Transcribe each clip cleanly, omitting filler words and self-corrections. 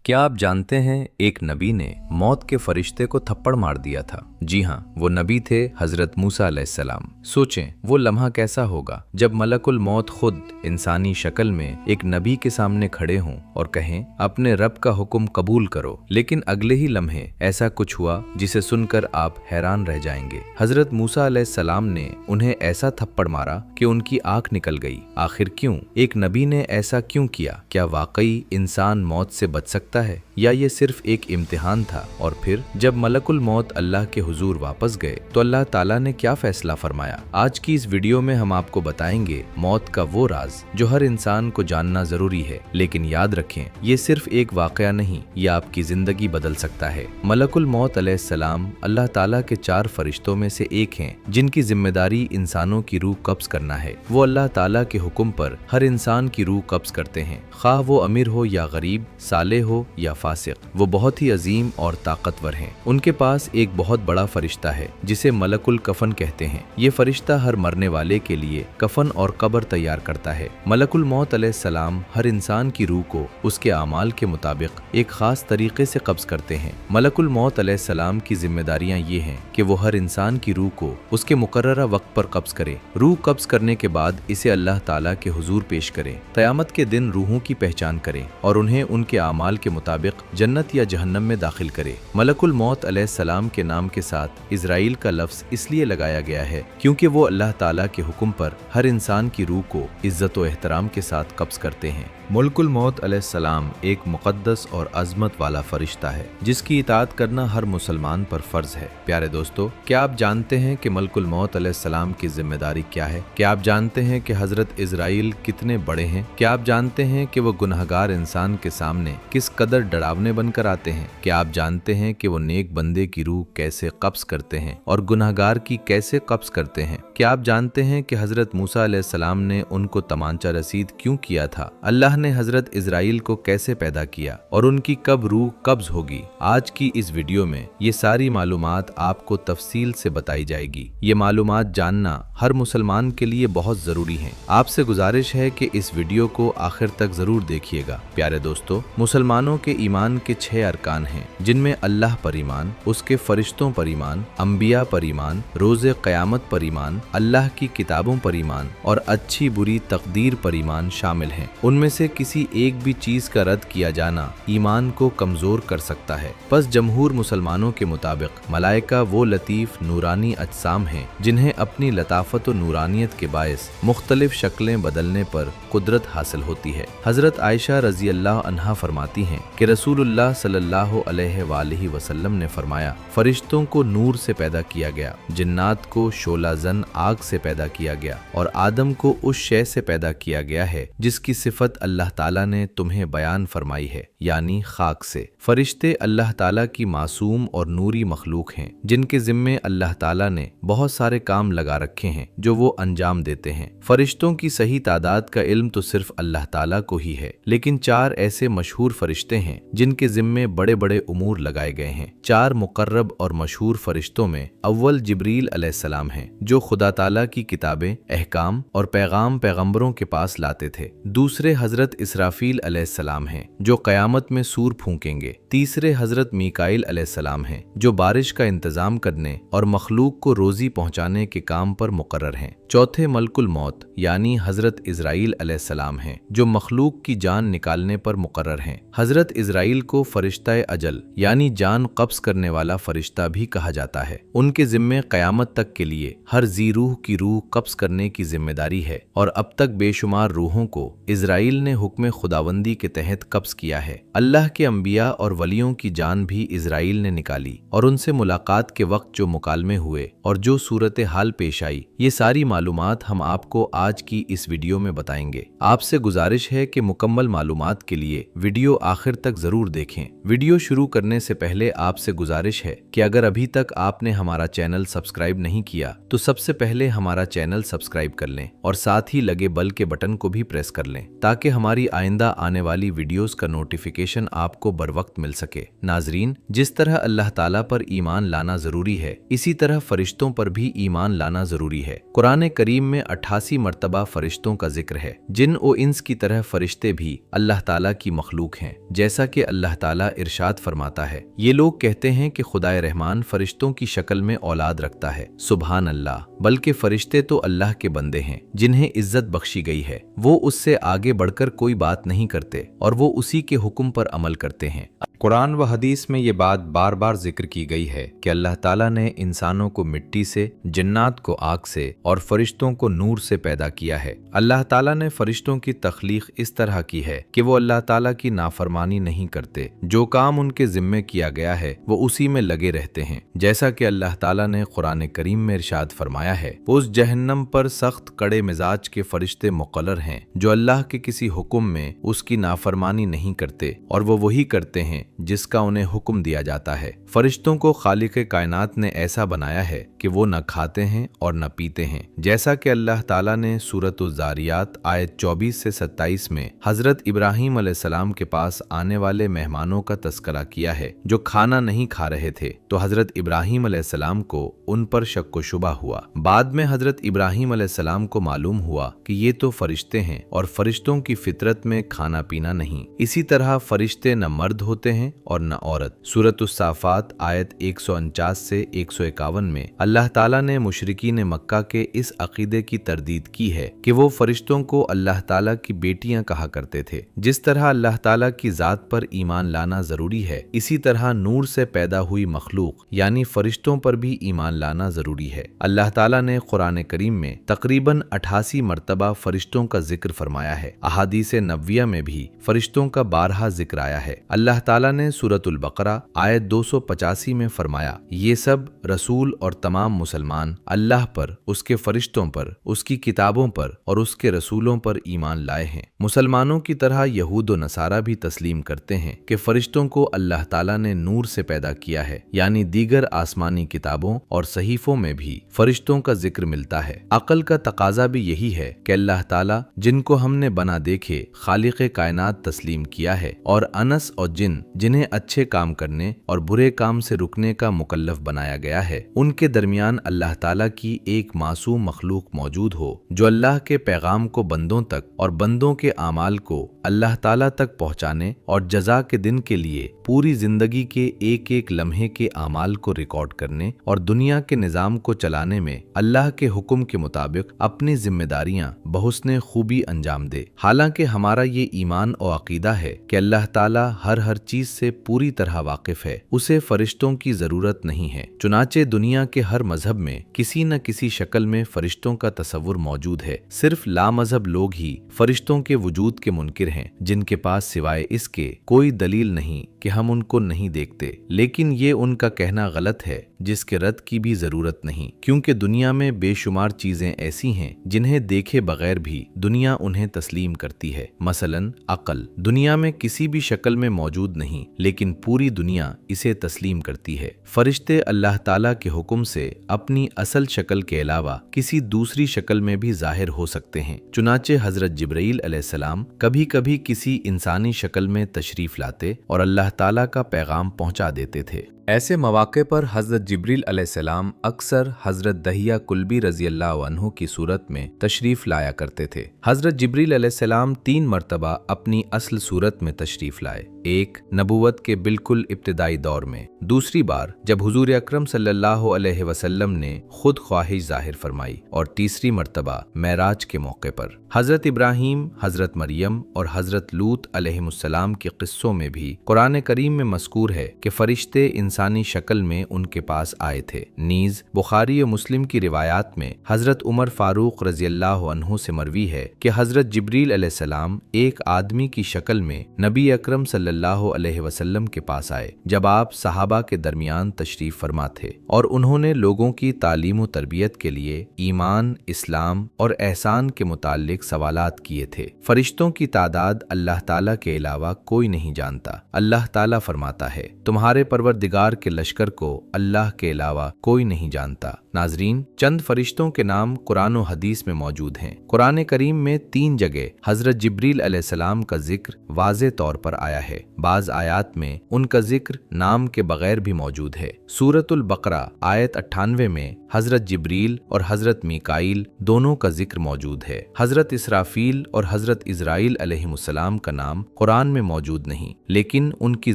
क्या आप जानते हैं एक नबी ने मौत के फरिश्ते को थप्पड़ मार दिया था। जी हाँ, वो नबी थे हजरत मूसा अलैहिस्सलाम। सोचें वो लम्हा कैसा होगा जब मलकुल मौत खुद इंसानी शक्ल में एक नबी के सामने खड़े हों और कहें अपने रब का हुक्म कबूल करो। लेकिन अगले ही लम्हे ऐसा कुछ हुआ जिसे सुनकर आप हैरान रह जाएंगे। हजरत मूसा अलैहिस्सलाम ने उन्हें ऐसा थप्पड़ मारा कि उनकी आंख निकल गई। आखिर क्यों? एक नबी ने ऐसा क्यों किया? क्या वाकई इंसान मौत से बच सकता है या ये सिर्फ एक इम्तिहान था? और फिर जब मलकुल मौत अल्लाह के हुजूर वापस गए तो अल्लाह ताला ने क्या फैसला फरमाया? आज की इस वीडियो में हम आपको बताएंगे मौत का वो राज जो हर इंसान को जानना जरूरी है। लेकिन याद रखें, ये सिर्फ एक वाकया नहीं, ये आपकी जिंदगी बदल सकता है। मलकुल मौत अलैहिस्सलाम अल्लाह ताला के 4 फरिश्तों में से एक हैं जिनकी जिम्मेदारी इंसानों की रूह कब्ज करना है। वो अल्लाह ताला के हुक्म पर हर इंसान की रूह कब्ज करते हैं, खा वो अमीर हो या गरीब, साले हो या फासिक। वो बहुत ही अजीम और ताकतवर हैं। उनके पास एक बहुत बड़ा फरिश्ता है जिसे मलकुल कफन कहते हैं। ये फरिश्ता हर मरने वाले के लिए कफन और कब्र तैयार करता है। मलकुल मौत अलैहिस्सलाम हर इंसान की रूह को उसके आमाल के मुताबिक एक खास तरीके से कब्ज करते हैं। मलकुल मौत अलैहिस्सलाम की जिम्मेदारियां ये हैं कि वो हर इंसान की रूह को उसके मुकर्ररा वक्त पर कब्ज करे। रूह कब्ज करने के बाद इसे अल्लाह ताला के हुजूर पेश करें। क़यामत के दिन रूहों की पहचान करें और उन्हें उनके आमाल के मुताबिक जन्नत या जहन्नम में दाखिल करे। मलकुल मौत अलैहिस्सलाम के नाम के साथ इजराइल का लफ्ज इसलिए लगाया गया है क्योंकि वो अल्लाह ताला के हुक्म पर हर इंसान की रूह को इज्जत व एहतराम के साथ कब्ज करते हैं। मलकुल मौत अलैहिस्सलाम एक मुक़द्दस और अज़मत वाला फरिश्ता है जिसकी इताअत करना हर मुसलमान पर फर्ज है। प्यारे दोस्तों, क्या आप जानते हैं कि मलकुल मौत अलैहिस्सलाम की जिम्मेदारी क्या है? क्या आप जानते हैं कि हजरत इजराइल कितने बड़े हैं? क्या आप जानते हैं कि वो गुनहगार इंसान के सामने किस कदर डरावने बनकर आते हैं? क्या आप जानते हैं कि वो नेक बंदे की रूह कैसे कब्ज करते हैं और गुनहगार की कैसे कब्ज करते हैं? क्या आप जानते हैं कि हजरत मूसा अलैहिस्सलाम ने उनको तमांचा रसीद क्यों किया था? अल्लाह ने हजरत इजराइल को कैसे पैदा किया और उनकी कब रूह कब्ज होगी? आज की इस वीडियो में ये सारी मालूमात आपको तफसील से बताई जाएगी। ये मालूमात जानना हर मुसलमान के लिए बहुत जरूरी है। आपसे गुजारिश है कि इस वीडियो को आखिर तक जरूर देखिएगा। प्यारे दोस्तों, मुसलमानों के ईमान के 6 अरकान हैं जिनमें अल्लाह पर ईमान, उसके फरिश्तों पर ईमान, अंबिया पर ईमान, रोज़े क़यामत पर ईमान, अल्लाह की किताबों पर ईमान और अच्छी बुरी तकदीर पर ईमान शामिल हैं। उनमें से किसी एक भी चीज का रद्द किया जाना ईमान को कमजोर कर सकता है। बस जमहूर मुसलमानों के मुताबिक मलाइका वो लतीफ नूरानी अजसाम हैं जिन्हें अपनी लताफत और नूरानियत के बायस मुख्तलिफ शक्लें बदलने पर कुदरत हासिल होती है। हजरत आयशा रजी अल्लाह अन्हा फरमाती हैं कि रसूलुल्लाह सल्लल्लाहु अलैहि वसल्लम ने फरमाया, फरिश्तों को नूर से पैदा किया गया, जिन्नात को शोला जन आग से पैदा किया गया और आदम को उस शय से पैदा किया गया है जिसकी सिफत अल्लाह ताला ने तुम्हें बयान फरमाई है, यानी खाक से। फरिश्ते अल्लाह ताला की मासूम और नूरी मखलूक हैं जिनके जिम्मे अल्लाह ताला ने बहुत सारे काम लगा रखे हैं जो वो अंजाम देते हैं। फरिश्तों की सही तादाद का इल्म तो सिर्फ अल्लाह ताला को ही है, लेकिन 4 ऐसे मशहूर फरिश्ते हैं जिनके जिम्मे बड़े बड़े उमूर लगाए गए हैं। 4 मुकर्रब और मशहूर फरिश्तों में अव्वल जिब्रील अलैहिस्सलाम हैं जो खुदा ताला की किताबें, अहकाम और पैगाम पैगंबरों के पास लाते थे। दूसरे हजरत इसराफील अलैहिस्सलाम हैं जो क़यामत में सूर फूंकेंगे। तीसरे हजरत मीकाईल अलैहिस्सलाम हैं जो बारिश का इंतजाम करने और मखलूक को रोजी पहुंचाने के काम पर मुकर्रर हैं। चौथे मलकुल मौत यानी हजरत इजराइल अलैहिस्सलाम हैं जो मखलूक की जान निकालने पर मुकर्रर हैं। हजरत इजराइल को फरिश्ता अजल यानी जान कब्ज करने वाला फरिश्ता भी कहा जाता है। उनके जिम्मे क़यामत तक के लिए हर जी रूह की रूह कब्ज करने की जिम्मेदारी है और अब तक बेशुमार रूहों को इजराइल ने हुक्म खुदावंदी के तहत कब्ज किया है। अल्लाह के अंबिया और वलियों की जान भी इजराइल ने निकाली और उनसे मुलाकात के वक्त जो मुकालमे हुए और जो सूरत हाल पेश आई, ये सारी मालूमात हम आपको आज की इस वीडियो में बताएंगे। आपसे गुजारिश है कि मुकम्मल मालूमात के लिए वीडियो आखिर तक जरूर देखें। वीडियो शुरू करने से पहले आपसे गुजारिश है कि अगर अभी तक आपने हमारा चैनल सब्सक्राइब नहीं किया तो सबसे पहले हमारा चैनल सब्सक्राइब कर लें और साथ ही लगे बेल के बटन को भी प्रेस कर लें ताकि हमारी आइंदा आने वाली वीडियोस का नोटिफिकेशन आपको बर वक्त मिल सके। नाजरीन, जिस तरह अल्लाह ताला पर ईमान लाना जरूरी है, इसी तरह फरिश्तों पर भी ईमान लाना जरूरी है। कुरान करीम में 88 मरतबा फरिश्तों का जिक्र है। जिन व इंस की तरह फरिश्ते भी अल्लाह ताला की मखलूक हैं। जैसा कि अल्लाह ताला इरशाद फरमाता है, ये लोग कहते हैं कि खुदाए रहमान फरिश्तों की शक्ल में औलाद रखता है। सुभान अल्लाह, बल्कि फरिश्ते तो अल्लाह के बंदे हैं जिन्हें इज्जत बख्शी गई है। वो उससे आगे बढ़कर कोई बात नहीं करते और वो उसी के हुक्म पर अमल करते हैं। कुरान व हदीस में ये बात बार बार जिक्र की गई है कि अल्लाह ताला ने इंसानों को मिट्टी से, जिन्नात को आग से और फरिश्तों को नूर से पैदा किया है। अल्लाह ताला ने फरिश्तों की तख्लीक इस तरह की है कि वो अल्लाह ताला की नाफरमानी नहीं करते। जो काम उनके जिम्मे किया गया है वो उसी में लगे रहते हैं। जैसा कि अल्लाह ताला ने कुरान करीम में इरशाद फरमाया है, उस जहन्नम पर सख्त कड़े मिजाज के फरिश्ते मुक़र्रर हैं जो अल्लाह के किसी हुक्म में उसकी नाफरमानी नहीं करते और वो वही करते हैं जिसका उन्हें हुक्म दिया जाता है। फरिश्तों को खालिक़े कायनात ने ऐसा बनाया है कि वो न खाते हैं और न पीते हैं। जैसा कि अल्लाह ताला ने सूरतुज़ ज़ारियात आयत 24 से 27 में हजरत इब्राहीम अलैहिस्सलाम के पास आने वाले मेहमानों का तस्करा किया है जो खाना नहीं खा रहे थे, तो हजरत इब्राहीम अलैहिस्सलाम को उन पर शक व शुबा हुआ। बाद में हजरत इब्राहीम अलैहिस्सलाम को मालूम हुआ कि ये तो फरिश्ते हैं और फरिश्तों की फितरत में खाना पीना नहीं। इसी तरह फरिश्ते न मर्द होते हैं और न औरत। सूरतुस साफ़ात आयत 149 से 151 में अल्लाह ताला ने मुशरिकीन मक्का के इस अकीदे की तरदीद की है कि वो फरिश्तों को अल्लाह ताला की बेटियां कहा करते थे। जिस तरह अल्लाह ताला की जात पर ईमान लाना जरूरी है, इसी तरह नूर से पैदा हुई मखलूक यानी फरिश्तों पर भी ईमान लाना जरूरी है। अल्लाह ताला ने कुरान करीम में तकरीबन 88 मरतबा फरिश्तों का जिक्र फरमाया है। अहादीस नबविया में भी फरिश्तों का बारहा जिक्र आया है। अल्लाह ताला ने सूरतुल बकरा आयत 285 में फरमाया, ये सब रसूल और तमाम मुसलमान अल्लाह पर, उसके फरिश्तों पर, उसकी किताबों पर और उसके रसूलों पर ईमान लाए हैं। मुसलमानों की तरह यहूद व नसारा भी तस्लीम करते हैं कि फरिश्तों को अल्लाह ताला ने नूर से पैदा किया है, यानी दीगर आसमानी किताबों और सहीफों में भी फरिश्तों का जिक्र मिलता है। अकल का तकाजा भी यही है कि अल्लाह ताला जिनको हमने बना देखे खालिक़े कायनात तस्लीम किया है और अनस और जिन जिन्हें अच्छे काम करने और बुरे काम से रुकने का मुकल्लफ बनाया गया है, उनके दरमियान अल्लाह ताला की एक मासूम मखलूक मौजूद हो जो अल्लाह के पैगाम को बंदों तक और बंदों के आमाल को अल्लाह ताला तक पहुँचाने और जजा के दिन के लिए पूरी जिंदगी के एक एक लम्हे के आमाल को रिकॉर्ड करने और दुनिया के निज़ाम को चलाने में अल्लाह के हुक्म के मुताबिक अपनी जिम्मेदारियां बहुस्ने खूबी अंजाम दे। हालांकि हमारा ये ईमान और अकीदा है कि अल्लाह ताला हर चीज से पूरी तरह वाकिफ है, उसे फरिश्तों की जरूरत नहीं है। चुनाचे दुनिया के हर मजहब में किसी न किसी शक्ल में फरिश्तों का तस्वुर मौजूद है। सिर्फ लामजहब लोग ही फरिश्तों के वजूद के मुनकिर हैं, जिनके पास सिवाय इसके कोई दलील नहीं कि हम उनको नहीं देखते। लेकिन ये उनका कहना गलत है, जिसके रद्द की भी जरूरत नहीं, क्योंकि दुनिया में बेशुमार चीजें ऐसी हैं जिन्हें देखे बगैर भी दुनिया उन्हें तस्लीम करती है। मसलन अकल दुनिया में किसी भी शक्ल में मौजूद नहीं, लेकिन पूरी दुनिया इसे तस्लीम करती है। फरिश्ते अल्लाह ताला के हुक्म से अपनी असल शक्ल के अलावा किसी दूसरी शक्ल में भी जाहिर हो सकते हैं। चुनाचे हजरत जिब्राईल अलैहिस्सलाम कभी कभी किसी इंसानी शक्ल में तशरीफ लाते और अल्लाह ताला का पैगाम पहुंचा देते थे। ऐसे मौके पर हजरत जिब्रील अलैहिस्सलाम अक्सर हजरत दहिया कुल्बी रज़ियल्लाहु अन्हु की सूरत में तशरीफ लाया करते थे। हजरत जिब्रील अलैहिस्सलाम 3 मरतबा अपनी असल सूरत में तशरीफ लाए। एक नबूवत के बिल्कुल इब्तिदाई दौर में, दूसरी बार जब हुजूर अकरम सल्लल्लाहु अलैहि वसल्लम ने खुद ख्वाहिश जाहिर फरमाई, और तीसरी मरतबा मेराज के मौके पर। हजरत इब्राहीम, हजरत मरियम और हजरत लूत अलैहिमुस्सलाम के किस्सों में भी कुरान करीम में मज़कूर है कि फरिश्ते इंसानी शक्ल में उनके पास आए थे। नीज बुखारी और मुस्लिम की रिवायात में हजरत उमर फारूक रज़ियल्लाहु अन्हु से मरवी है कि हजरत जिब्रील अलैहिस्सलाम एक आदमी की शक्ल में नबी अकरम सल्लल्लाहु अलैहि वसल्लम के पास आए जब आप सहाबा के दरमियान तशरीफ फरमा थे, और उन्होंने लोगों की तालीम व तरबियत के लिए ईमान, इस्लाम और एहसान के मुताल्लिक सवालात किए थे। फरिश्तों की तादाद अल्लाह ताला के अलावा कोई नहीं जानता। अल्लाह ताला फरमाता है, तुम्हारे परवरदिगार परवरदिगार के लश्कर को अल्लाह के अलावा कोई नहीं जानता। नाजरीन, चंद फरिश्तों के नाम कुरान और हदीस में मौजूद हैं। कुरान करीम में 3 जगह हजरत जिब्रील अलैहिस्सलाम का जिक्र वाज़े तौर पर आया है। बाज़ आयात में उनका जिक्र नाम के बगैर भी मौजूद है। सूरतुल बकरा आयत 98 में हजरत जिब्रील और हजरत मीकाईल दोनों का जिक्र मौजूद है। हजरत इसराफील और हजरत इजराइल अलैहिमुस्सलाम का नाम कुरान में मौजूद नहीं, लेकिन उनकी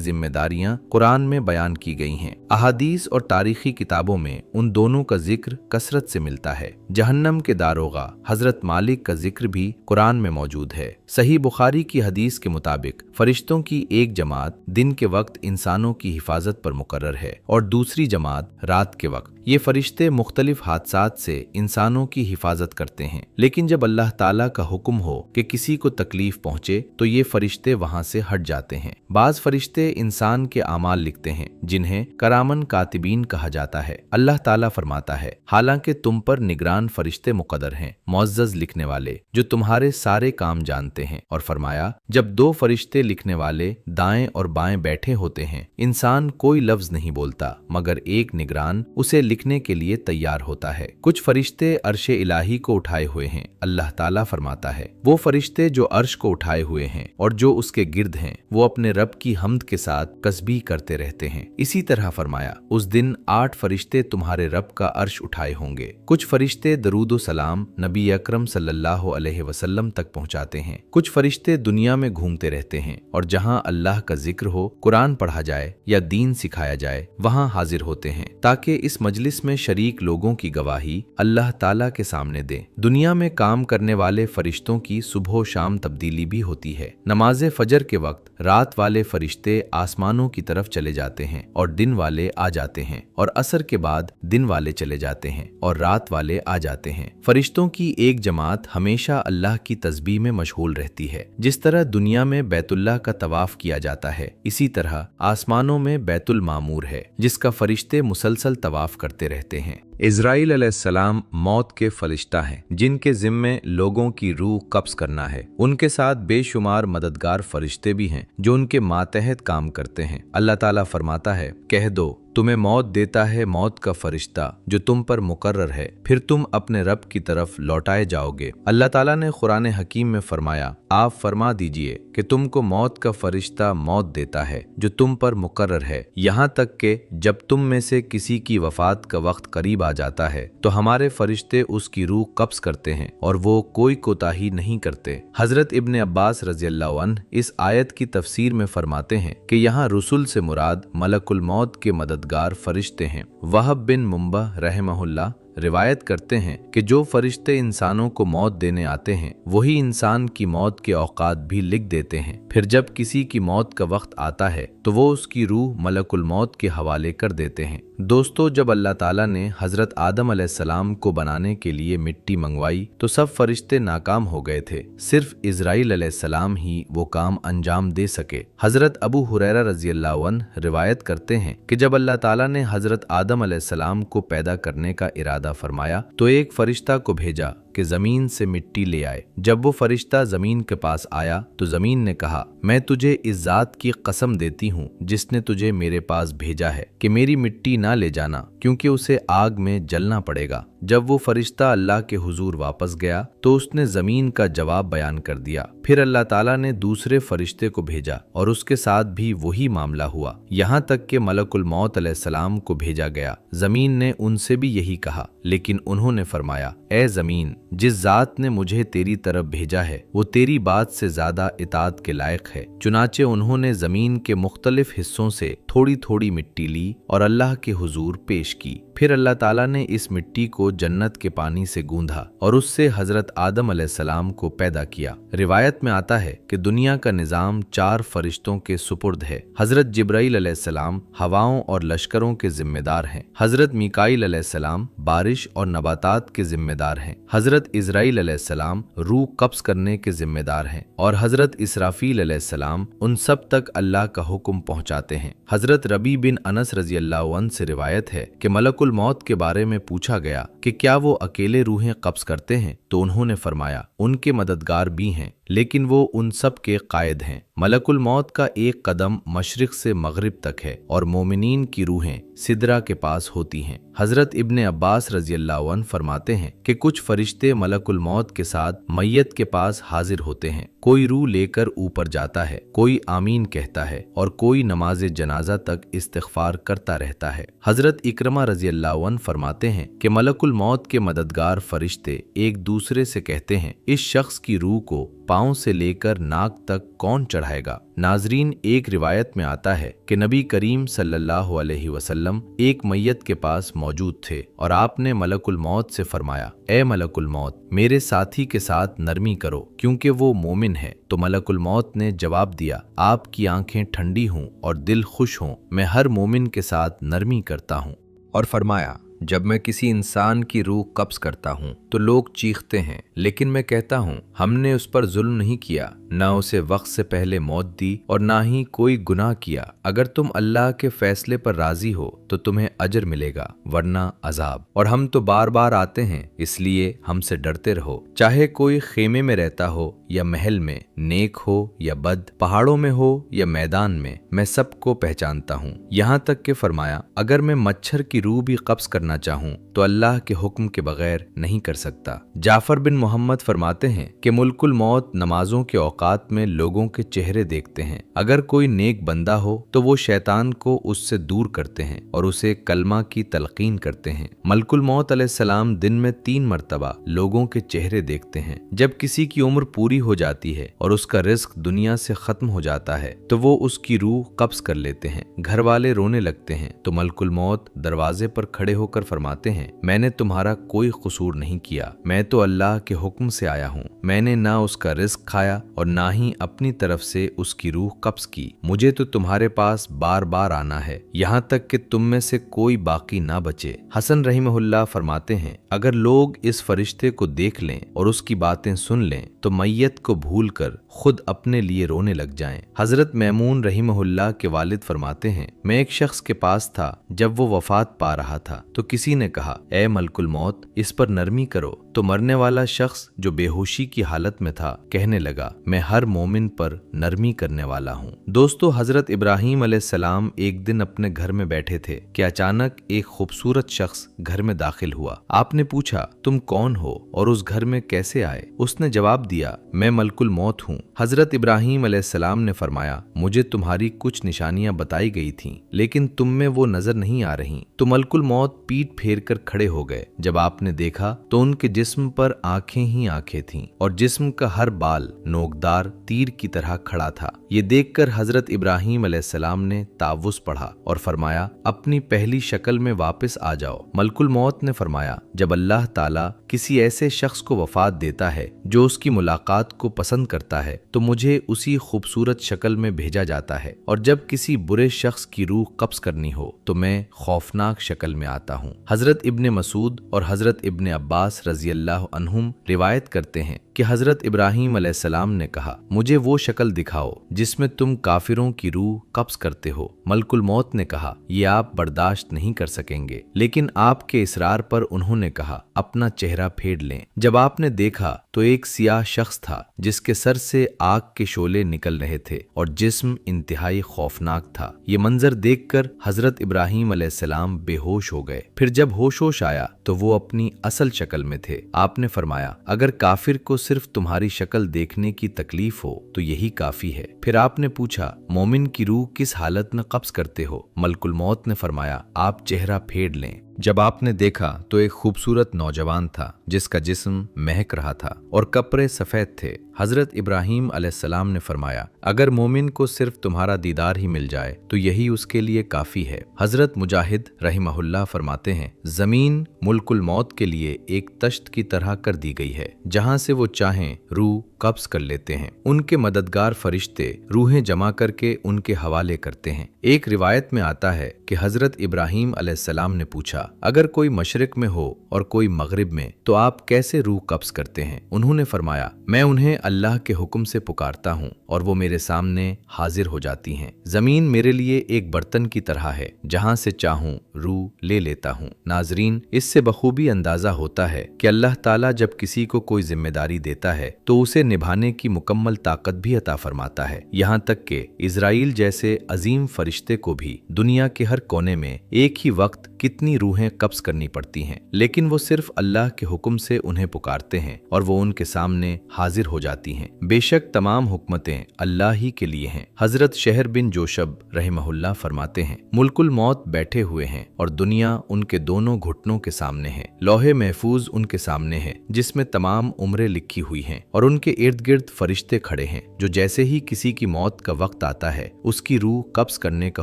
जिम्मेदारियां कुरान में बयान की गई हैं। अहादीस और तारीखी किताबों में उन दोनों का जिक्र कसरत से मिलता है। जहन्नम के दारोगा हजरत मालिक का जिक्र भी कुरान में मौजूद है। सही बुखारी की हदीस के मुताबिक फरिश्तों की एक जमात दिन के वक्त इंसानों की हिफाजत पर मुकर्रर है और दूसरी जमात रात के वक्त। ये फरिश्ते मुख्तलिफ हादसात से इंसानों की हिफाजत करते हैं, लेकिन जब अल्लाह ताला का हुक्म हो कि किसी को तकलीफ पहुंचे तो ये फरिश्ते वहां से हट जाते हैं। बाज फरिश्ते इंसान के आमाल लिखते हैं, जिन्हें करामन कातिबीन कहा जाता है। अल्लाह ताला फरमाता है, हालांकि तुम पर निगरान फरिश्ते मुकद्दर हैं, मुअज़्ज़ज़ लिखने वाले, जो तुम्हारे सारे काम जानते हैं। और फरमाया, जब 2 फरिश्ते लिखने वाले दाएं और बाएं बैठे होते हैं, इंसान कोई लफ्ज नहीं बोलता मगर एक निगरान उसे लिखने के लिए तैयार होता है। कुछ फरिश्ते अर्श इलाही को उठाए हुए हैं। अल्लाह ताला फरमाता है, वो फरिश्ते जो अर्श को उठाए हुए हैं और जो उसके गिर्द हैं, वो अपने रब की हम्द के साथ तस्बीह करते रहते हैं। इसी तरह फरमाया, उस दिन 8 फरिश्ते तुम्हारे रब का अर्श उठाए होंगे। कुछ फरिश्ते दरूद व सलाम नबी अकरम सल्लल्लाहु अलैहि वसल्लम तक पहुंचाते हैं। कुछ फरिश्ते दुनिया में घूमते रहते हैं और जहां अल्लाह का जिक्र हो, कुरान पढ़ा जाए या दीन सिखाया जाए, वहां हाजिर होते हैं ताकि इस मजलिस में शरीक लोगों की गवाही अल्लाह ताला के सामने दें। दुनिया में काम करने वाले फरिश्तों की सुबह शाम तब्दीली भी होती है। नमाज फजर के वक्त रात वाले फरिश्ते आसमानों की तरफ चले जाते हैं और दिन वाले आ जाते हैं, और असर के बाद दिन वाले चले जाते हैं और रात वाले आ जाते हैं। फरिश्तों की एक जमात हमेशा अल्लाह की तस्बीह में मशगूल रहती है। जिस तरह दुनिया में बैतुल्लाह का तवाफ किया जाता है, इसी तरह आसमानों में बैतुल मामूर है, जिसका फरिश्ते मुसलसल तवाफ करते रहते हैं। इजराइल अलैहिस्सलाम मौत के फरिश्ता हैं, जिनके जिम्मे लोगों की रूह कब्ज करना है। उनके साथ बेशुमार मददगार फरिश्ते भी हैं जो उनके मातहत काम करते हैं। अल्लाह ताला फरमाता है, कह दो, तुम्हें मौत देता है मौत का फरिश्ता जो तुम पर मुकर्रर है, फिर तुम अपने रब की तरफ लौटाए जाओगे। अल्लाह ताला ने कुरान हकीम में फरमाया, आप फरमा दीजिए कि तुमको मौत का फरिश्ता मौत देता है जो तुम पर मुकर्रर है, यहाँ तक कि जब तुम में से किसी की वफात का वक्त करीब आ जाता है तो हमारे फरिश्ते उसकी रूह कब्ज करते हैं और वो कोई कोताही नहीं करते। हजरत इब्ने अब्बास रज़ियल्लाहु अन्हु इस आयत की तफसीर में फरमाते हैं कि यहाँ रुसुल से मुराद मलकुल मौत के मददगार फरिश्ते हैं। वहब बिन मुंबा रहमहुल्लाह रिवायत करते हैं कि जो फरिश्ते इंसानों को मौत देने आते हैं, वही इंसान की मौत के औकात भी लिख देते हैं। फिर जब किसी की मौत का वक्त आता है तो वो उसकी रूह मलकुल मौत के हवाले कर देते हैं। दोस्तों, जब अल्लाह ताला ने हजरत आदम अलैहिस्सलाम को बनाने के लिए मिट्टी मंगवाई तो सब फरिश्ते नाकाम हो गए थे। सिर्फ इजराइल अलैहिस्सलाम ही वो काम अंजाम दे सके। हजरत अबू हुरैरा रज़ियल्लाहु अन्हु रिवायत करते हैं कि जब अल्लाह ताला ने हजरत आदम अलैहिस्सलाम को पैदा करने का इरादा फरमाया तो एक फरिश्ता को भेजा कि जमीन से मिट्टी ले आए। जब वो फरिश्ता जमीन के पास आया तो जमीन ने कहा, मैं तुझे इस जात की कसम देती हूँ जिसने तुझे मेरे पास भेजा है कि मेरी मिट्टी ना ले जाना, क्योंकि उसे आग में जलना पड़ेगा। जब वो फरिश्ता अल्लाह के हुजूर वापस गया तो उसने जमीन का जवाब बयान कर दिया। फिर अल्लाह ताला ने दूसरे फरिश्ते को भेजा और उसके साथ भी वही मामला हुआ, यहाँ तक कि मलकुल मौत अलैहिस्सलाम को भेजा गया। जमीन ने उनसे भी यही कहा, लेकिन उन्होंने फरमाया, ए जमीन, जिस जात ने मुझे तेरी तरफ भेजा है वो तेरी बात से ज्यादा इताअत के लायक है। चुनाचे उन्होंने जमीन के मुख्तलिफ हिस्सों से थोड़ी थोड़ी मिट्टी ली और अल्लाह के हुजूर पेश की। फिर अल्लाह ताला ने इस मिट्टी को जन्नत के पानी से गूंधा और उससे हजरत आदम अलैहिस्सलाम को पैदा किया। रिवायत में आता है कि दुनिया का निजाम 4 फरिश्तों के सुपुर्द है। हजरत जिब्राइल अलैहिस्सलाम हवाओं और लश्करों के जिम्मेदार हैं। हजरत मीकाईल अलैहिस्सलाम बारिश और नबातात के जिम्मेदार हैं। हजरत इजराइल अलैहिस्सलाम रूह कब्ज करने के जिम्मेदार हैं और हजरत इसराफील अलैहिस्सलाम उन सब तक अल्लाह का हुक्म पहुंचाते हैं। हजरत रबी बिन अनस रज़ियल्लाहु अन्हु से रिवायत है कि मलकुल मौत के बारे में पूछा गया कि क्या वो अकेले रूहें कब्ज करते हैं, तो उन्होंने फरमाया, उनके मददगार भी हैं, लेकिन वो उन सब के कायद हैं। मलकुल मौत का एक कदम मशरिक से मगरिब तक है और मोमिनीन की रूहें सिदरा के पास होती हैं। हजरत इब्ने अब्बास रज़ियल्लाहु अन्हु फरमाते हैं कि कुछ फरिश्ते मलकुल मौत के साथ मैयत के पास हाजिर होते हैं। कोई रूह लेकर ऊपर जाता है, कोई आमीन कहता है और कोई नमाज जनाजा तक इस्तिग़फ़ार करता रहता है। हजरत इक्रमा रज़ियल्लाहु अन्हु फरमाते हैं कि मलकुल मौत के मददगार फरिश्ते एक दूसरे से कहते हैं, इस शख्स की रूह को पांव से लेकर नाक तक कौन चढ़ाएगा। नाजरीन, एक रिवायत में आता है कि नबी करीम सल्लल्लाहु अलैहि वसल्लम एक मैयत के पास मौजूद थे और आपने मलकुल मौत से फरमाया, ए मलकुल मौत, मेरे साथी के साथ नरमी करो क्योंकि वो मोमिन है। तो मलकुल मौत ने जवाब दिया, आपकी आंखें ठंडी हों और दिल खुश हों, मैं हर मोमिन के साथ नरमी करता हूँ। और फरमाया, जब मैं किसी इंसान की रूह कब्ज करता हूँ तो लोग चीखते हैं, लेकिन मैं कहता हूँ हमने उस पर जुल्म नहीं किया, ना उसे वक्त से पहले मौत दी और ना ही कोई गुनाह किया। अगर तुम अल्लाह के फैसले पर राजी हो तो तुम्हें अजर मिलेगा, वरना अजाब। और हम तो बार बार आते हैं, इसलिए हमसे डरते रहो। चाहे कोई खेमे में रहता हो या महल में, नेक हो या बद, पहाड़ों में हो या मैदान में, मैं सबको पहचानता हूँ। यहाँ तक कि फरमाया, अगर मैं मच्छर की रूह भी कब्ज करना चाहूँ तो अल्लाह के हुक्म के बगैर नहीं कर सकता। जाफर बिन मोहम्मद फरमाते हैं कि मुल्कुल मौत नमाजों के औकात में लोगों के चेहरे देखते हैं। अगर कोई नेक बंदा हो तो वो शैतान को उससे दूर करते हैं और उसे कलमा की तलकीन करते हैं। मलकुल मौत अलैहिस्सलाम दिन में 3 मरतबा लोगों के चेहरे देखते हैं। जब किसी की उम्र पूरी हो जाती है और उसका रिस्क दुनिया से खत्म हो जाता है तो वो उसकी रूह कब्ज कर लेते हैं। घर वाले रोने लगते हैं तो मलकुल मौत दरवाजे पर खड़े होकर फरमाते हैं, मैंने तुम्हारा कोई कसूर नहीं किया, मैं तो अल्लाह के हुक्म से आया हूँ। मैंने ना उसका रिस्क खाया और ना ही अपनी तरफ से उसकी रूह कब्ज की। मुझे तो तुम्हारे पास बार बार आना है, यहाँ तक कि तुम में से कोई बाकी ना बचे। हसन रहीमहुल्लाह फरमाते हैं, अगर लोग इस फरिश्ते को देख लें और उसकी बातें सुन लें तो मैयत को भूल कर खुद अपने लिए रोने लग जाएं। हजरत मैमून रहीमहुल्लाह के वालिद फरमाते हैं, मैं एक शख्स के पास था, जब वो वफात पा रहा था तो किसी ने कहा, ए मलकुल मौत, इस पर नरमी करो। तो मरने वाला शख्स जो बेहोशी की हालत में था कहने लगा, मैं हर मोमिन पर नरमी करने वाला हूँ। दोस्तों, हजरत इब्राहीम अलैहिस्सलाम एक दिन अपने घर में बैठे थे कि अचानक एक खूबसूरत शख्स घर में दाखिल हुआ। आपने पूछा, तुम कौन हो और उस घर में कैसे आए? उसने जवाब दिया, मैं मलकुल मौत हूँ। हजरत इब्राहीम अलैहिस्सलाम ने फरमाया, मुझे तुम्हारी कुछ निशानियां बताई गई थीं, लेकिन तुम में वो नजर नहीं आ रही। तो मलकुल मौत पीठ फेर कर खड़े हो गए। जब आपने देखा तो उनके जिस्म पर आंखें ही आंखें थीं और जिस्म का हर बाल नोकदार तीर की तरह खड़ा था। ये देखकर हजरत इब्राहीम अलैहिस्सलाम ने तावुस पढ़ा और फरमाया, अपनी पहली शक्ल में वापस आ जाओ। मलकुल मौत ने फरमाया, जब अल्लाह ताला किसी ऐसे शख्स को वफात देता है जो उसकी मुलाकात को पसंद करता है तो मुझे उसी खूबसूरत शक्ल में भेजा जाता है, और जब किसी बुरे शख्स की रूह कब्ज करनी हो तो मैं खौफनाक शक्ल में आता हूँ। हजरत इब्ने मसूद और हजरत इब्ने अब्बास रज़ियल्लाहु अन्हुम रिवायत करते हैं कि हजरत इब्राहीम अलैहिस्सलाम ने कहा, मुझे वो शक्ल दिखाओ जिसमें तुम काफिरों की रूह कब्ज करते हो। मलकुल मौत ने कहा, ये आप बर्दाश्त नहीं कर सकेंगे, लेकिन आपके इसरार पर उन्होंने कहा, अपना चेहरा फेर लें। जब आपने देखा तो एक सियाह शख्स था जिसके सर से आग के शोले निकल रहे थे और जिस्म इंतहाई खौफनाक था। ये मंजर देखकर हजरत इब्राहीम अलैहिस्सलाम बेहोश हो गए। फिर जब होश आया तो वो अपनी असल शक्ल में थे। आपने फरमाया, अगर काफिर को सिर्फ तुम्हारी शक्ल देखने की तकलीफ हो तो यही काफी है। फिर आपने पूछा, मोमिन की रूह किस हालत में कब्ज करते हो? मलकुल मौत ने फरमाया, आप चेहरा फेर लें। जब आपने देखा तो एक खूबसूरत नौजवान था जिसका जिस्म महक रहा था और कपड़े सफेद थे। हजरत इब्राहीम अलैहिस्सलाम ने फरमाया, अगर मोमिन को सिर्फ तुम्हारा दीदार ही मिल जाए तो यही उसके लिए काफी है। हजरत मुजाहिद रहिमहुल्लाह फरमाते हैं, जमीन मुल्कुल मौत के लिए एक तश्त की तरह कर दी गई है, जहां से वो चाहें रूह कब्ज कर लेते हैं। उनके मददगार फरिश्ते रूहें जमा करके उनके हवाले करते हैं। एक रिवायत में आता है कि हजरत इब्राहीम अलैहिस्सलाम ने पूछा, अगर कोई मशरिक में हो और कोई मगरिब में तो आप कैसे रूह कब्ज करते हैं? उन्होंने फरमाया, मैं उन्हें अल्लाह के हुक्म से पुकारता हूँ और वो मेरे सामने हाजिर हो जाती हैं। जमीन मेरे लिए एक बर्तन की तरह है, जहाँ से चाहूँ रूह ले लेता हूँ। नाजरीन, इससे बखूबी अंदाजा होता है कि अल्लाह ताला जब किसी को कोई जिम्मेदारी देता है तो उसे निभाने की मुकम्मल ताकत भी अता फरमाता है। यहाँ तक कि इजराइल जैसे अजीम फरिश्ते को भी दुनिया के हर कोने में एक ही वक्त कितनी रूहें कब्ज करनी पड़ती हैं, लेकिन वो सिर्फ अल्लाह के हुक्म से उन्हें पुकारते हैं और वो उनके सामने हाजिर हो जाती हैं। बेशक तमाम हुक्मतें अल्लाह ही के लिए हैं। हजरत शहर बिन जोशब रहमहुल्लाह फरमाते हैं, मुल्कुल मौत बैठे हुए हैं और दुनिया उनके दोनों घुटनों के सामने है। लौहे महफूज उनके सामने है जिसमें तमाम उम्रें लिखी हुई हैं और उनके इर्द गिर्द फरिश्ते खड़े हैं जो जैसे ही किसी की मौत का वक्त आता है उसकी रूह कब्ज करने का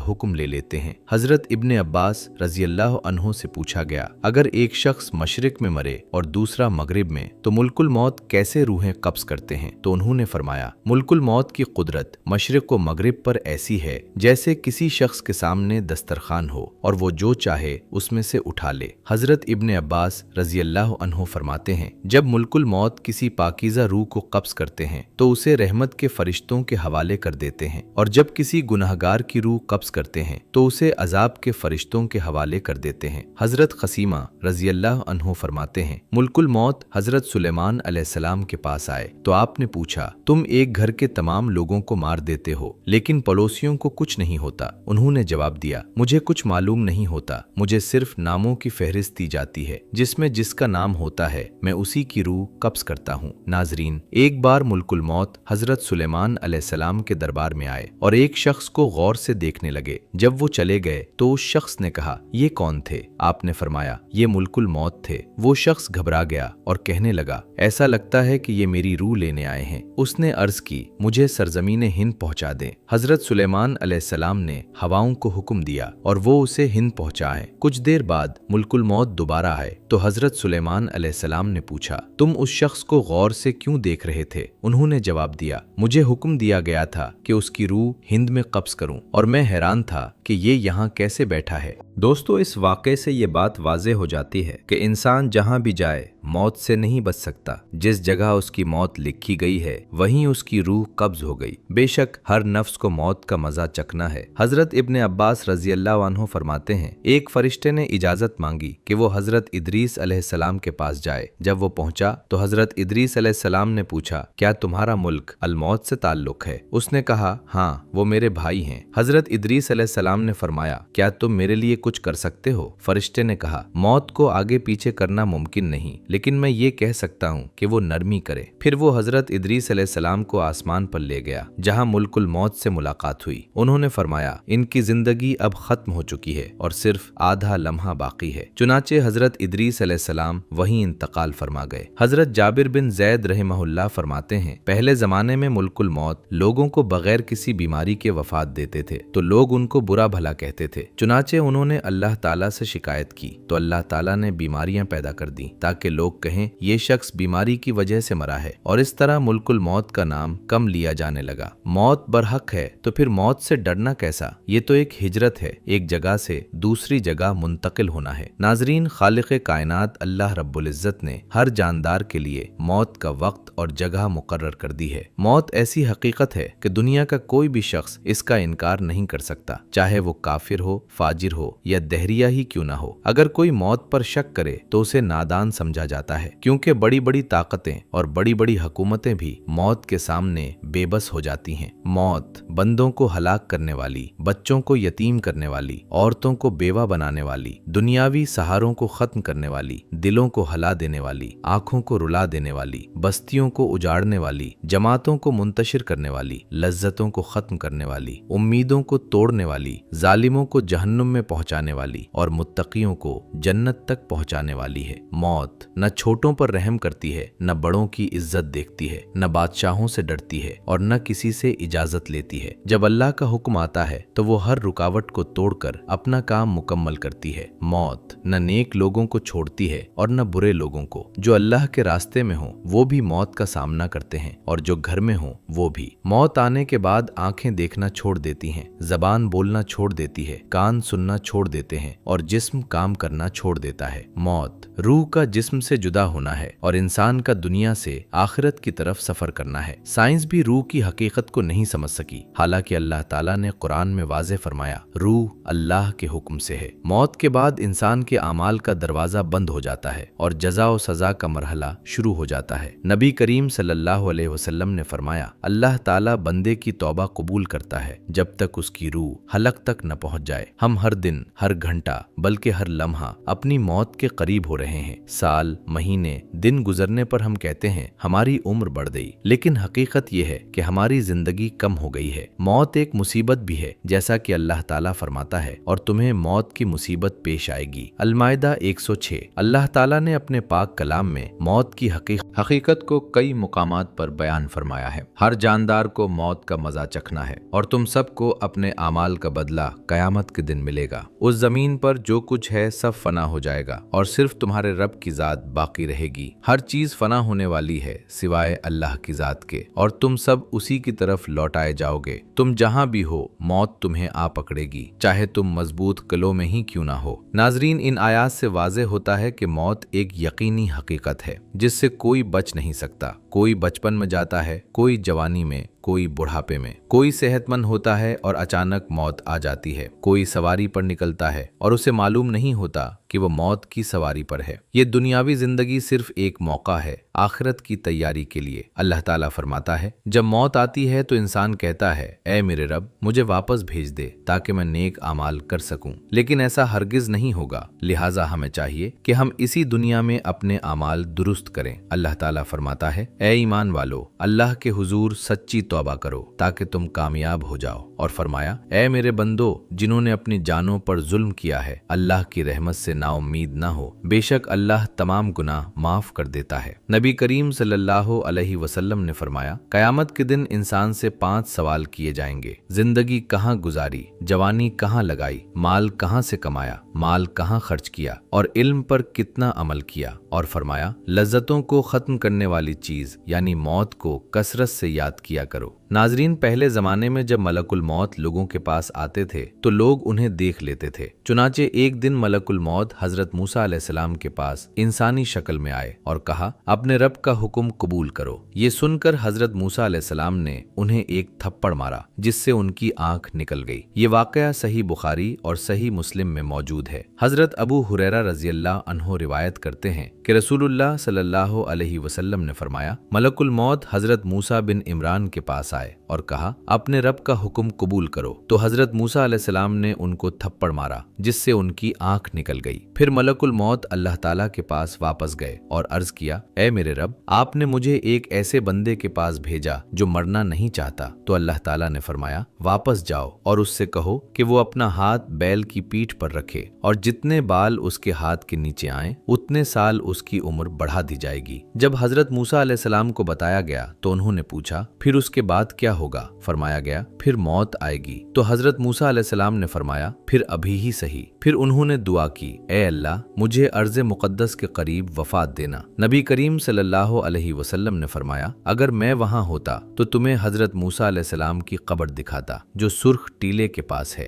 हुक्म ले लेते हैं। हजरत इब्ने अब्बास रजी अल्लाह अन्हु से पूछा गया, अगर एक शख्स मशरिक में मरे और दूसरा मगरिब में तो मुल्कुल मौत कैसे रूहें कब्ज करते हैं? तो उन्होंने फरमाया, मुल्कुल मौत की कुदरत मशरिक व मगरिब पर ऐसी है जैसे किसी शख्स के सामने दस्तरखान हो और वो जो चाहे उसमें से उठा ले। हजरत इब्ने अब्बास रजी अल्लाह अन्हु फरमाते हैं, जब मुल्कुल मौत किसी पाकीज़ा रूह को कब्ज करते हैं तो उसे रहमत के फरिश्तों के हवाले कर देते हैं और जब किसी गुनाहगार की रूह कब्ज करते हैं तो उसे अजाब के फरिश्तों के हवाले कर देते हैं। हजरत खसीमा रजी अल्लाह अन्हु फरमाते हैं, मुल्कुल मौत हजरत सुलेमान अलैहिस्सलाम के पास आए तो आपने पूछा, तुम एक घर के तमाम लोगों को मार देते हो लेकिन पड़ोसियों को कुछ नहीं होता? उन्होंने जवाब दिया, मुझे कुछ मालूम नहीं होता, मुझे सिर्फ नामों की फहरिस्त दी जाती है, जिसमें जिसका नाम होता है मैं उसी की रूह कब्ज करता हूँ। नाजरीन, एक बार मुल्कुल मौत हजरत सुलेमान अलैहिस्सलाम के दरबार में आए और एक शख्स को गौर से देखने लगे। जब वो चले गए तो उस शख्स ने कहा, ये कौन थे? आपने फरमाया, ये मुल्कुल मौत थे। वो शख्स घबरा गया और कहने लगा, ऐसा लगता है कि ये मेरी रूह लेने आए हैं। उसने अर्ज की, मुझे सरजमीने हिंद पहुंचा दें। हजरत सुलेमान अलैहिस्सलाम ने हवाओं को हुक्म दिया और वो उसे हिंद पहुंचाए। कुछ देर बाद मुल्कुल मौत दोबारा आए तो हजरत सुलेमान अलैहिस्सलाम ने पूछा, तुम उस शख्स को गौर से क्यों देख रहे थे? उन्होंने जवाब दिया, मुझे हुक्म दिया गया था कि उसकी रूह हिंद में कब्ज करूं और मैं हैरान था कि ये यहाँ कैसे बैठा है। दोस्तों, इस वाक़े से ये बात वाज़े हो जाती है कि इंसान जहाँ भी जाए मौत से नहीं बच सकता। जिस जगह उसकी मौत लिखी गई है वहीं उसकी रूह कब्ज हो गई। बेशक हर नफ्स को मौत का मजा चखना है। हजरत इब्ने अब्बास रजी अल्लाह अन्हु फरमाते हैं, एक फरिश्ते ने इजाजत मांगी कि वो हजरत इदरीस अलैहिस्सलाम के पास जाए। जब वो पहुंचा तो हजरत इदरीस अलैहिस्सलाम ने पूछा, क्या तुम्हारा मुल्क अलमौत से ताल्लुक है? उसने कहा, हाँ, वो मेरे भाई हैं। हजरत इदरीस अलैहिस्सलाम ने फरमाया, क्या तुम मेरे लिए कुछ कर सकते हो? फरिश्ते ने कहा, मौत को आगे पीछे करना मुमकिन नहीं, लेकिन मैं ये कह सकता हूँ कि वो नरमी करे। फिर वो हजरत इदरीस अलैहिस्सलाम को आसमान पर ले गया जहाँ मुल्कुल मौत से मुलाकात हुई। उन्होंने फरमाया, इनकी जिंदगी अब खत्म हो चुकी है और सिर्फ आधा लम्हा बाकी है। चुनाचे हजरत इदरीस अलैहिस्सलाम वहीं इंतकाल फरमा गए। हजरत जाबिर बिन जैद रहमहुल्लाह फरमाते हैं, पहले जमाने में मुल्कुल मौत लोगों को बगैर किसी बीमारी के वफात देते थे तो लोग उनको बुरा भला कहते थे। चुनाचे उन्होंने अल्लाह ताला से शिकायत की तो अल्लाह ताला ने बीमारियां पैदा कर दी ताकि लोग कहें ये शख्स बीमारी की वजह से मरा है, और इस तरह मुल्कुल मौत का नाम कम लिया जाने लगा। मौत बरहक है तो फिर मौत से डरना कैसा? ये तो एक हिजरत है, एक जगह से दूसरी जगह मुंतकिल होना है। नाजरीन, खालिक़े कायनात अल्लाह रब्बुल इज्जत ने हर जानदार के लिए मौत का वक्त और जगह मुकर्रर कर दी है। मौत ऐसी हकीकत है कि दुनिया का कोई भी शख्स इसका इनकार नहीं कर सकता, चाहे वो काफिर हो, फाजिर हो या दहरिया ही क्यों ना हो। अगर कोई मौत पर शक करे तो उसे नादान समझा जाता है, क्योंकि बड़ी बड़ी ताकतें और बड़ी बड़ी हुकूमतें भी मौत के सामने बेबस हो जाती हैं। मौत बंदों को हलाक करने वाली, बच्चों को यतीम करने वाली, औरतों को बेवा बनाने वाली, दुनियावी सहारों को खत्म करने वाली, दिलों को हला देने वाली, आंखों को रुला देने वाली, बस्तियों को उजाड़ने वाली, जमातों को मुंतशिर करने वाली, लज्जतों को खत्म करने वाली, उम्मीदों को तोड़ने वाली, जालिमों को जहन्नुम में पहुंचाने वाली और मुत्तकियों को जन्नत तक पहुंचाने वाली है। मौत न छोटों पर रहम करती है, न बड़ों की इज्जत देखती है, न बादशाहों से डरती है और न किसी से इजाजत लेती है। जब अल्लाह का हुक्म आता है तो वो हर रुकावट को तोड़कर अपना काम मुकम्मल करती है। मौत न नेक लोगों को छोड़ती है और न बुरे लोगों को। जो अल्लाह के रास्ते में हो वो भी मौत का सामना करते हैं और जो घर में हो वो भी। मौत आने के बाद आंखें देखना छोड़ देती हैं, जबान बोलना छोड़ देती है, कान सुनना छोड़ देते हैं और जिस्म काम करना छोड़ देता है। मौत रूह का जिस्म से जुदा होना है और इंसान का दुनिया से आखिरत की तरफ सफर करना है। साइंस भी रूह की हकीकत को नहीं समझ सकी, हालांकि अल्लाह ताला ने कुरान में वाज़े फरमाया, रूह अल्लाह के हुक्म से है। मौत के बाद इंसान के आमाल का दरवाजा बंद हो जाता है और जजा और सजा का मरहला शुरू हो जाता है। नबी करीम सल्लल्लाहु अलैहि वसल्लम ने फरमाया, अल्लाह ताला बंदे की तौबा कबूल करता है जब तक उसकी रूह हलक तक न पहुंच जाए। हम हर दिन, हर घंटा, बल्कि हर लम्हा अपनी मौत के करीब हो रहे हैं। साल, महीने, दिन गुजरने पर हम कहते हैं हमारी उम्र बढ़ गई, लेकिन हकीकत यह है कि हमारी जिंदगी कम हो गई है। मौत एक मुसीबत भी है, जैसा कि अल्लाह ताला फरमाता है, और तुम्हें मौत की मुसीबत पेश आएगी। अल-माइदा 106। अल्लाह ताला ने अपने पाक कलाम में मौत की हकीकत को कई मुकामात पर बयान फरमाया है। हर जानदार को मौत का मजा चखना है और तुम सबको अपने आमाल का बदला कयामत के दिन मिलेगा। उस जमीन पर जो कुछ है सब फना हो जाएगा और सिर्फ तुम्हारे रब की जात बाकी रहेगी। हर चीज फना होने वाली है सिवाय अल्लाह की जात के, और तुम सब उसी की तरफ लौटाए जाओगे। तुम जहां भी हो मौत तुम्हें आ पकड़ेगी, चाहे तुम मजबूत किलों में ही क्यों ना हो। नाजरीन, इन आयात से वाज़े होता है कि मौत एक यकीनी हकीकत है जिससे कोई बच नहीं सकता। कोई बचपन में जाता है, कोई जवानी में, कोई बुढ़ापे में। कोई सेहतमंद होता है और अचानक मौत आ जाती है। कोई सवारी पर निकलता है और उसे मालूम नहीं होता कि वो मौत की सवारी पर है। ये दुनियावी जिंदगी सिर्फ एक मौका है आखिरत की तैयारी के लिए। अल्लाह ताला फरमाता है, जब मौत आती है तो इंसान कहता है, ऐ मेरे रब, मुझे वापस भेज दे ताकि मैं नेक अमाल कर सकूं। लेकिन ऐसा हरगिज नहीं होगा, लिहाजा हमें चाहिए कि हम इसी दुनिया में अपने अमाल दुरुस्त करें। अल्लाह ताला फरमाता है, ऐ ईमान वालो, अल्लाह के हुजूर सच्ची तौबा करो ताकि तुम कामयाब हो जाओ। और फरमाया, ऐ मेरे बंदो, जिन्होंने अपनी जानों पर जुल्म किया है, अल्लाह की रहमत से नाउम्मीद ना हो, बेशक अल्लाह तमाम गुनाह माफ कर देता है। नबी करीम सल्लल्लाहु अलैहि वसल्लम ने फरमाया, कयामत के दिन इंसान से 5 सवाल किए जाएंगे। जिंदगी कहाँ गुजारी, जवानी कहाँ लगाई, माल कहाँ से कमाया, माल कहाँ खर्च किया और इल्म पर कितना अमल किया। और फरमाया, लज्जतों को खत्म करने वाली चीज यानी मौत को कसरत से याद किया करो। नाजरीन, पहले जमाने में जब मलकुल मौत लोगों के पास आते थे तो लोग उन्हें देख लेते थे। चुनाचे एक दिन मलकुल मौत हजरत मूसा अलैहिस्सलाम के पास इंसानी शक्ल में आए और कहा, अपने रब का हुक्म कबूल करो। ये सुनकर हजरत मूसा अलैहिस्सलाम ने उन्हें एक थप्पड़ मारा जिससे उनकी आंख निकल गई। ये वाकया सही बुखारी और सही मुस्लिम में मौजूद है। हजरत अबू हुरैरा रज़ियल्लाहु अन्हु रिवायत करते हैं कि रसूलुल्लाह सल्लल्लाहु अलैहि वसल्लम ने फरमाया, मलकुल मौत हजरत मूसा बिन इमरान के पास आए और कहा, अपने रब का हुक्म कबूल करो। तो हजरत मूसा अलैहिस्सलाम ने उनको थप्पड़ मारा जिससे उनकी आंख निकल गई। फिर मलकुल मौत अल्लाह ताला के पास वापस गए और अर्ज किया, ऐ मेरे रब, आपने मुझे एक ऐसे बंदे के पास भेजा जो मरना नहीं चाहता। तो अल्लाह ताला ने फरमाया, वापस जाओ और उससे कहो कि वो अपना हाथ बैल की पीठ पर रखे और जितने बाल उसके हाथ के नीचे आए उतने साल उसकी उम्र बढ़ा दी जाएगी। जब हजरत मूसा अलैहिस्सलाम को बताया गया तो उन्होंने पूछा, फिर उसके बाद क्या होगा? फरमाया गया, फिर मौत आएगी। तो हजरत मूसा अलैहिस्सलाम ने फरमाया, फिर अभी ही सही। फिर उन्होंने दुआ की, ए अल्लाह, मुझे अर्ज़ मुक़द्दस के करीब वफात देना। नबी करीम सल्लल्लाहु अलैहि वसल्लम ने फरमाया, अगर मैं वहां होता तो तुम्हें हजरत मूसा अलैहिस्सलाम की कब्र दिखाता जो सुर्ख टीले के पास है।